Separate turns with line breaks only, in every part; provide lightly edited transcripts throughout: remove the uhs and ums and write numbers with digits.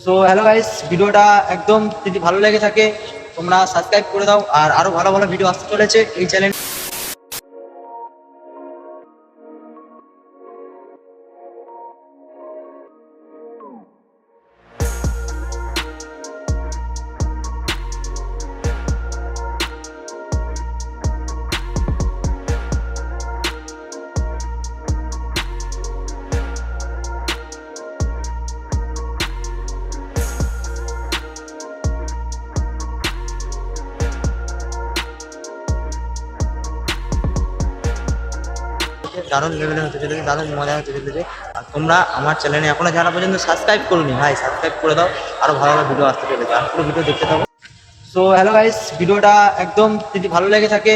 So hello guys, ভিডিওটা একদম যদি ভালো লেগে থাকে তোমরা সাবস্ক্রাইব করে দাও। আর আরো ভালো ভালো ভিডিও আসতে চলেছে এই চ্যানেল। দারুণ লেভেলে হতে চলেছে, দারুণ মজা হতে চলেছে। আর তোমরা আমার চ্যানেলে এখনো যারা পর্যন্ত সাবস্ক্রাইব করোনি ভাই, সাবস্ক্রাইব করে দাও। আরো ভালো ভালো ভিডিও আসতে চলেছে, আর পুরো ভিডিও দেখতে থাকো। সো হ্যালো গাইস, ভিডিওটা একদম যদি ভালো লেগে থাকে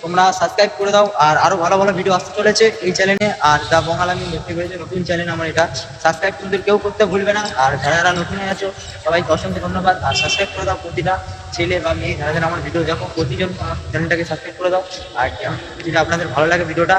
তোমরা সাবস্ক্রাইব করে দাও। আর আরো ভালো ভালো ভিডিও আসতে চলেছে এই চ্যানেলে। আর দা বঙ্গাল আমি দেখতে পেরেছি নতুন চ্যানেল আমার এটা, সাবস্ক্রাইব কিন্তু কেউ করতে ভুলবে না। আর যারা যারা নতুন হয়ে আছো সবাইকে অসংখ্য ধন্যবাদ। আর সাবস্ক্রাইব করে দাও, প্রতিটা ছেলে বা মেয়ে যারা যারা আমার ভিডিও দেখো প্রতিজন আমার চ্যানেলটাকে সাবস্ক্রাইব করে দাও। আর যদি আপনাদের ভালো লাগে ভিডিওটা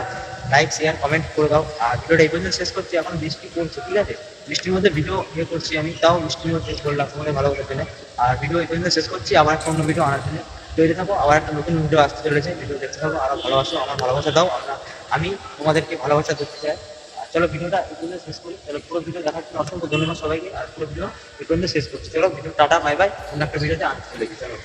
লাইক শেয়ার কমেন্ট করে দাও। আর ভিডিওটা এই পর্যন্ত শেষ করছি। এখন বৃষ্টি পড়ছে, ঠিক আছে, বৃষ্টির মধ্যে ভিডিও করছি আমি, তাও বৃষ্টির মধ্যে করলাম তোমাদের ভালো করে জেনে। আর ভিডিও এই পর্যন্ত শেষ করছি, আবার একটা অন্য ভিডিও আনার জন্য তৈরি থাকো। আবার একটা নতুন ভিডিও আসতে চলেছে, ভিডিও দেখতে থাকো। আরো ভালোবাসো, আমার ভালোবাসা দাও, আমি তোমাদেরকে ভালোবাসা দিতে চাই। আর চলো ভিডিওটা এই পর্যন্ত শেষ করি। চলো পুরো ভিডিও দেখার জন্য অসংখ্য ধন্যবাদ সবাইকে। আর পুরো ভিডিও এই পর্যন্ত শেষ করছি। চলো ভিডিও টাটা বাই বাই, অন্য একটা ভিডিওতে আনতে চলেছি। চলো।